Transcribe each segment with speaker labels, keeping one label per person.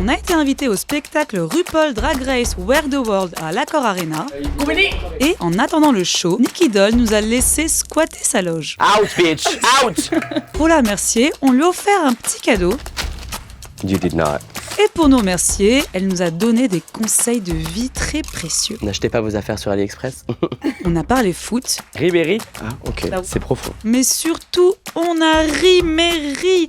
Speaker 1: On a été invité au spectacle RuPaul Drag Race Where the World à l'Accor Arena. Et en attendant le show, Nicky Doll nous a laissé squatter sa loge.
Speaker 2: Out, bitch! Out!
Speaker 1: Pour la remercier, on lui a offert un petit cadeau.
Speaker 2: You did not.
Speaker 1: Et pour nous remercier, elle nous a donné des conseils de vie très précieux.
Speaker 2: N'achetez pas vos affaires sur AliExpress.
Speaker 1: On a parlé foot.
Speaker 2: Ribéry? Ah, ok, c'est profond.
Speaker 1: Mais surtout, on a ri, mais ri.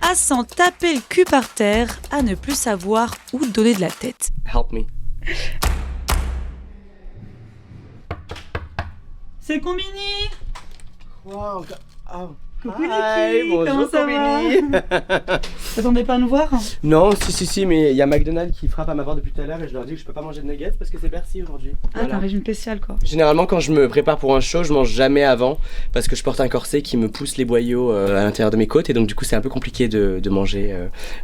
Speaker 1: À s'en taper le cul par terre, à ne plus savoir où donner de la tête.
Speaker 2: Help me.
Speaker 1: C'est Combini.
Speaker 2: Wow, oh.
Speaker 1: Coucou
Speaker 2: Hi,
Speaker 1: Nicky,
Speaker 2: bonjour
Speaker 1: comment ça
Speaker 2: Combini.
Speaker 1: T'attendais pas à nous voir?
Speaker 2: Non, si, mais il y a McDonald's qui frappe à ma porte depuis tout à l'heure et je leur dis que je peux pas manger de nuggets parce que c'est Bercy aujourd'hui.
Speaker 1: Ah, t'as un régime spécial quoi.
Speaker 2: Généralement, quand je me prépare pour un show, je mange jamais avant parce que je porte un corset qui me pousse les boyaux à l'intérieur de mes côtes et donc du coup, c'est un peu compliqué de manger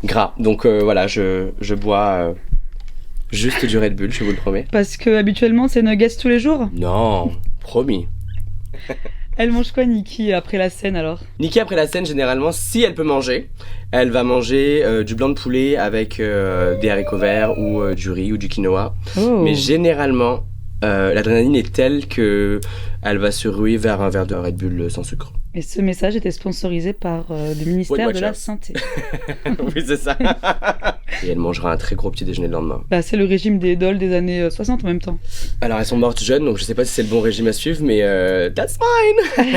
Speaker 2: gras. Donc voilà, je bois juste du Red Bull, je vous le promets.
Speaker 1: Parce que habituellement, c'est nuggets tous les jours.
Speaker 2: Non, promis.
Speaker 1: Elle mange quoi, Nicky, après la scène alors?
Speaker 2: Nicky, après la scène, généralement, si elle peut manger, elle va manger du blanc de poulet avec des haricots verts ou du riz ou du quinoa.
Speaker 1: Oh.
Speaker 2: Mais généralement, l'adrénaline est telle que elle va se ruer vers un verre de Red Bull sans sucre.
Speaker 1: Et ce message était sponsorisé par le ministère de la Santé.
Speaker 2: Oui, c'est ça. Et elle mangera un très gros petit déjeuner le lendemain.
Speaker 1: Bah, c'est le régime des dolls des années 60 en même temps.
Speaker 2: Alors, elles sont mortes jeunes, donc je sais pas si c'est le bon régime à suivre, mais that's fine.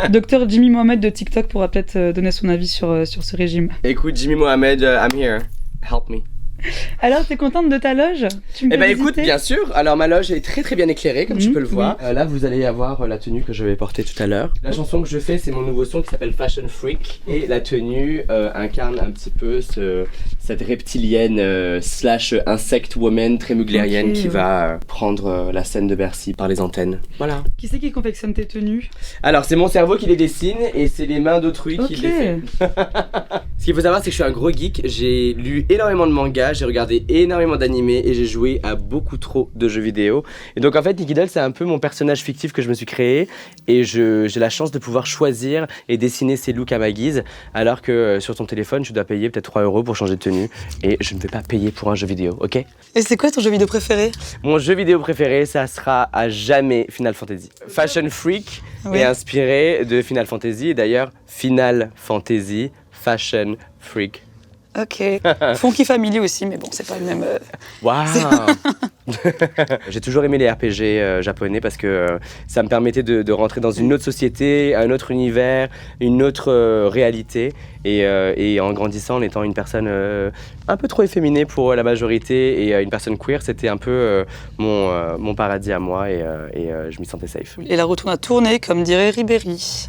Speaker 1: Docteur Jimmy Mohamed de TikTok pourra peut-être donner son avis sur ce régime.
Speaker 2: Écoute, Jimmy Mohamed, I'm here. Help me.
Speaker 1: Alors, t'es contente de ta loge? Tu me
Speaker 2: Eh
Speaker 1: fais
Speaker 2: ben
Speaker 1: visiter?
Speaker 2: écoute, bien sûr. Alors ma loge est très bien éclairée, comme tu peux le voir. Là, vous allez avoir la tenue que je vais porter tout à l'heure. La chanson que je fais, c'est mon nouveau son qui s'appelle Fashion Freak. Et la tenue incarne un petit peu cette reptilienne slash insect woman très muglérienne qui va prendre la scène de Bercy par les antennes. Voilà.
Speaker 1: Qui c'est qui confectionne tes tenues?
Speaker 2: Alors c'est mon cerveau qui les dessine et c'est les mains d'autrui qui les fait. Ce qu'il faut savoir, c'est que je suis un gros geek. J'ai lu énormément de mangas, j'ai regardé énormément d'animés et j'ai joué à beaucoup trop de jeux vidéo. Et donc en fait, Nicky Doll, c'est un peu mon personnage fictif que je me suis créé et j'ai la chance de pouvoir choisir et dessiner ses looks à ma guise, alors que sur ton téléphone, tu dois payer peut-être 3 € pour changer de tenue et je ne vais pas payer pour un jeu vidéo, ok?
Speaker 1: Et c'est quoi ton jeu vidéo préféré?
Speaker 2: Mon jeu vidéo préféré, ça sera à jamais Final Fantasy. Fashion Freak est inspiré de Final Fantasy et d'ailleurs Final Fantasy Fashion Freak.
Speaker 1: Ok. Funky Family aussi, mais bon, c'est pas le même.
Speaker 2: Waouh. J'ai toujours aimé les RPG japonais parce que ça me permettait de rentrer dans une autre société, un autre univers, une autre réalité. Et en grandissant, en étant une personne un peu trop efféminée pour la majorité et une personne queer, c'était un peu mon paradis à moi et je m'y sentais safe.
Speaker 1: Et la retourne à tourner, comme dirait Ribéry.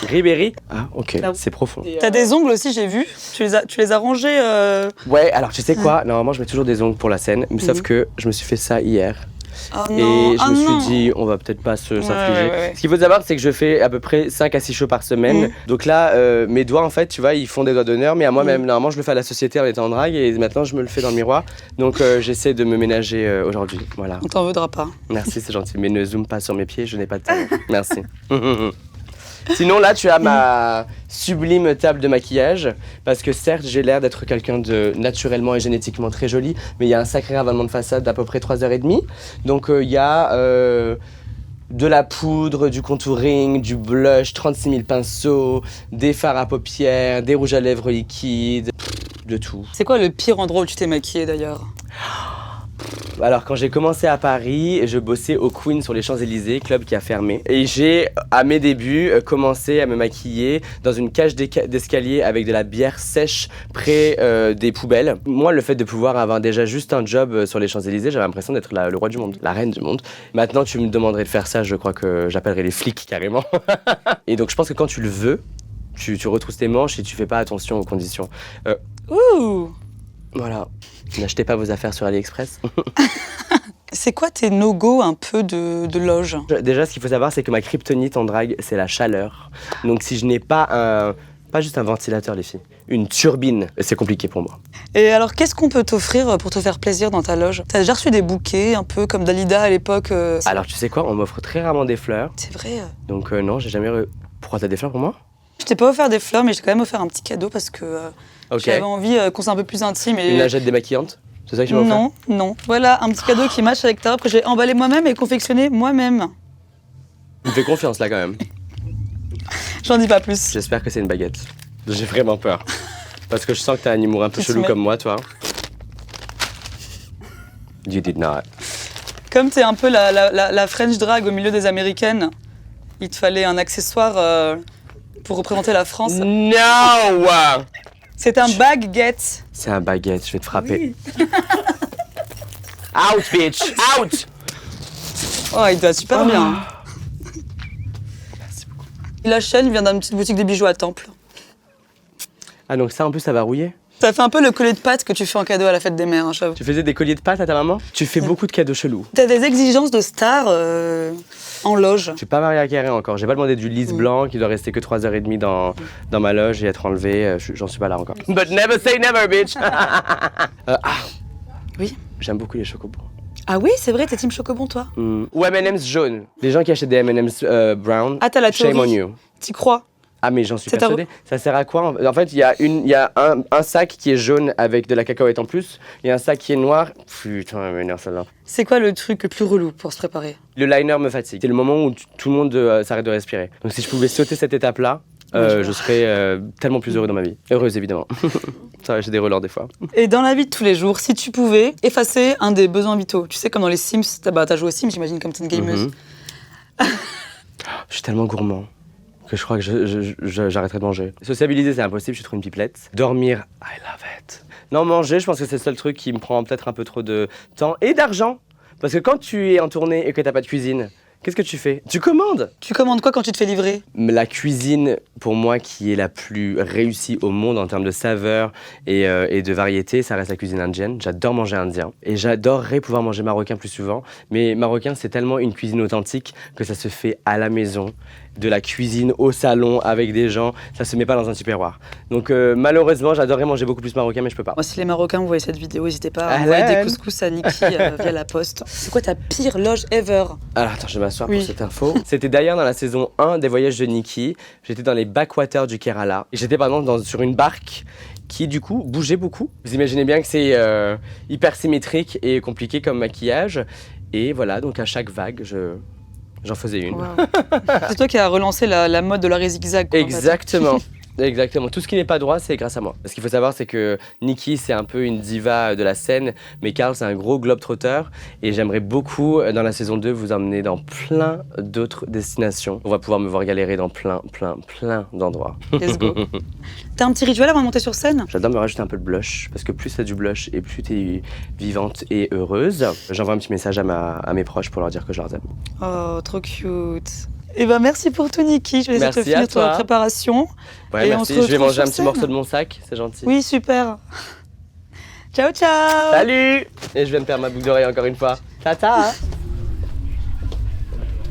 Speaker 2: Ribéry? Ah, ok, c'est profond.
Speaker 1: T'as des ongles aussi, j'ai vu. Tu les as rangés.
Speaker 2: Ouais, alors tu sais quoi? Normalement, je mets toujours des ongles pour la scène, sauf que je me suis fait ça hier.
Speaker 1: Oh
Speaker 2: et
Speaker 1: non.
Speaker 2: je me suis dit, on va peut-être pas s'infliger. Ce qu'il faut savoir, c'est que je fais à peu près 5 à 6 shows par semaine. Donc là, mes doigts, en fait, tu vois, ils font des doigts d'honneur. Mais à moi-même, normalement, je le fais à la société en étant en drague. Et maintenant, je me le fais dans le miroir. Donc j'essaie de me ménager aujourd'hui. Voilà.
Speaker 1: On t'en voudra pas.
Speaker 2: Merci, c'est gentil. Mais ne zoome pas sur mes pieds, je n'ai pas de talent. Merci. Sinon là tu as ma sublime table de maquillage parce que certes j'ai l'air d'être quelqu'un de naturellement et génétiquement très joli, mais il y a un sacré ravalement de façade d'à peu près 3h30. Donc il y a de la poudre, du contouring, du blush, 36 000 pinceaux, des fards à paupières, des rouges à lèvres liquides, de tout.
Speaker 1: C'est quoi le pire endroit où tu t'es maquillée d'ailleurs?
Speaker 2: Alors quand j'ai commencé à Paris, je bossais au Queen sur les Champs-Élysées, club qui a fermé. Et j'ai, à mes débuts, commencé à me maquiller dans une cage d'escalier avec de la bière sèche près des poubelles. Moi, le fait de pouvoir avoir déjà juste un job sur les Champs-Élysées, j'avais l'impression d'être le roi du monde, la reine du monde. Maintenant, tu me demanderais de faire ça, je crois que j'appellerais les flics carrément. Et donc je pense que quand tu le veux, tu retrousses tes manches et tu fais pas attention aux conditions.
Speaker 1: Ouh.
Speaker 2: Voilà. N'achetez pas vos affaires sur AliExpress.
Speaker 1: C'est quoi tes no-go un peu de loge?
Speaker 2: Déjà, ce qu'il faut savoir, c'est que ma kryptonite en drague, c'est la chaleur. Donc si je n'ai pas pas juste un ventilateur, les filles, une turbine, c'est compliqué pour moi.
Speaker 1: Et alors, qu'est-ce qu'on peut t'offrir pour te faire plaisir dans ta loge? T'as déjà reçu des bouquets, un peu comme Dalida à l'époque?
Speaker 2: Alors, tu sais quoi, on m'offre très rarement des fleurs.
Speaker 1: C'est vrai.
Speaker 2: Donc non, j'ai jamais... Pourquoi t'as des fleurs pour moi?
Speaker 1: Je t'ai pas offert des fleurs, mais j'ai quand même offert un petit cadeau parce que
Speaker 2: Ok.
Speaker 1: J'avais envie qu'on soit un peu plus intime. Et...
Speaker 2: Une lingette démaquillante? C'est ça que tu m'as offert?
Speaker 1: Non, non. Voilà, un petit cadeau qui match avec ta robe que j'ai emballé moi-même et confectionné moi-même.
Speaker 2: Tu me fais confiance là quand même.
Speaker 1: J'en dis pas plus.
Speaker 2: J'espère que c'est une baguette. J'ai vraiment peur. Parce que je sens que t'as un humour un peu chelou comme moi, toi. You did not.
Speaker 1: Comme t'es un peu la French drag au milieu des Américaines, il te fallait un accessoire pour représenter la France.
Speaker 2: No!
Speaker 1: C'est un baguette.
Speaker 2: C'est un baguette, je vais te frapper. Oui. Out, bitch! Out!
Speaker 1: Oh, il te va super bien.
Speaker 2: Merci beaucoup.
Speaker 1: La chaîne vient d'une petite boutique de bijoux à Temple.
Speaker 2: Ah, donc ça en plus, ça va rouiller?
Speaker 1: Ça fait un peu le collier de pâtes que tu fais en cadeau à la fête des mères, hein, j'avoue.
Speaker 2: Tu faisais des colliers de pâtes à ta maman? Tu fais beaucoup de cadeaux chelous.
Speaker 1: T'as des exigences de star en loge.
Speaker 2: Je suis pas Maria Carré encore. J'ai pas demandé du lys blanc qui doit rester que 3h30 dans ma loge et être enlevé. J'en suis pas là encore. But never say never, bitch!
Speaker 1: Oui.
Speaker 2: J'aime beaucoup les chocobons.
Speaker 1: Ah oui, c'est vrai, t'es team Chocobon, toi?
Speaker 2: Ou M&M's jaune. Les gens qui achètent des M&M's brown,
Speaker 1: t'as la
Speaker 2: shame
Speaker 1: théorie.
Speaker 2: on you.
Speaker 1: T'y crois?
Speaker 2: Ah mais j'en suis persuadée. Ça sert à quoi? En fait, il y a un sac qui est jaune avec de la cacahuète en plus. Il y a un sac qui est noir. Putain, elle m'énerve celle-là.
Speaker 1: C'est quoi le truc le plus relou pour se préparer?
Speaker 2: Le liner me fatigue. C'est le moment où tout le monde s'arrête de respirer. Donc si je pouvais sauter cette étape-là, je serais tellement plus heureux dans ma vie. Heureuse, évidemment. Ça va, j'ai des relents des fois.
Speaker 1: Et dans la vie de tous les jours, si tu pouvais effacer un des besoins vitaux, tu sais, comme dans les Sims, t'as joué aux Sims, j'imagine, comme t'es une gameuse.
Speaker 2: Je suis tellement gourmand que je crois que j'arrêterai de manger. Sociabiliser, c'est impossible, je suis trop une pipelette. Dormir, I love it. Non, manger, je pense que c'est le seul truc qui me prend peut-être un peu trop de temps et d'argent. Parce que quand tu es en tournée et que t'as pas de cuisine, qu'est-ce que tu fais? Tu commandes!
Speaker 1: Tu commandes quoi quand tu te fais livrer?
Speaker 2: La cuisine, pour moi, qui est la plus réussie au monde en termes de saveur et de variété, ça reste la cuisine indienne. J'adore manger indien et j'adorerais pouvoir manger marocain plus souvent. Mais marocain, c'est tellement une cuisine authentique que ça se fait à la maison. De la cuisine au salon avec des gens, ça se met pas dans un tupperware. Donc malheureusement, j'adorerais manger beaucoup plus marocain, mais je peux pas.
Speaker 1: Moi, si les Marocains vous voyez cette vidéo, n'hésitez pas à envoyer des couscous à Niki via la poste. C'est quoi ta pire loge ever?
Speaker 2: Alors attends, je vais m'asseoir pour cette info. C'était d'ailleurs dans la saison 1 des voyages de Niki. J'étais dans les backwaters du Kerala. Et j'étais par exemple sur une barque qui du coup bougeait beaucoup. Vous imaginez bien que c'est hyper symétrique et compliqué comme maquillage. Et voilà, donc à chaque vague, j'en faisais une. Wow.
Speaker 1: C'est toi qui as relancé la mode de l'arrêt zigzag.
Speaker 2: Exactement. Exactement. Tout ce qui n'est pas droit, c'est grâce à moi. Ce qu'il faut savoir, c'est que Niki, c'est un peu une diva de la scène, mais Karl, c'est un gros globe-trotter. Et j'aimerais beaucoup, dans la saison 2, vous emmener dans plein d'autres destinations. On va pouvoir me voir galérer dans plein d'endroits.
Speaker 1: Let's go. T'as un petit rituel avant de monter sur scène?
Speaker 2: J'adore me rajouter un peu de blush, parce que plus t'as du blush et plus t'es vivante et heureuse. J'envoie un petit message à mes proches pour leur dire que je leur aime.
Speaker 1: Oh, trop cute. Eh ben merci pour tout, Niki. Je vais essayer de finir ta préparation.
Speaker 2: Ouais, et merci. Je vais manger un petit morceau de mon sac, c'est gentil.
Speaker 1: Oui, super. Ciao, ciao.
Speaker 2: Salut. Et je viens de perdre ma boucle d'oreille encore une fois. Tata.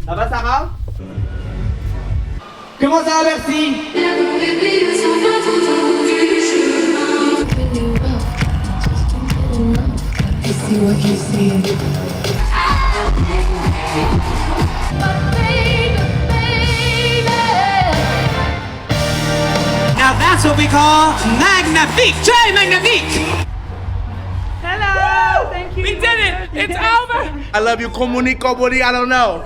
Speaker 2: Ça va, Sarah?
Speaker 3: Comment ça va, merci? Now that's what we call magnifique. Très magnifique.
Speaker 4: Hello. Thank you. We did it. It's over.
Speaker 3: I love you, Komuni Kobori. I don't know.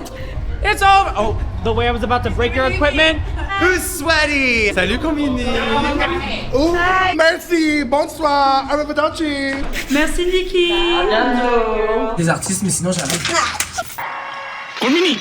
Speaker 4: It's over. Oh, the way I was about to break your equipment.
Speaker 3: Who's sweaty? Salut, Komini. Oh, merci. Bonsoir. Arrivederci.
Speaker 4: Merci, Niki. À bientôt.
Speaker 3: Des artistes, mais sinon j'arrête.
Speaker 4: Komini.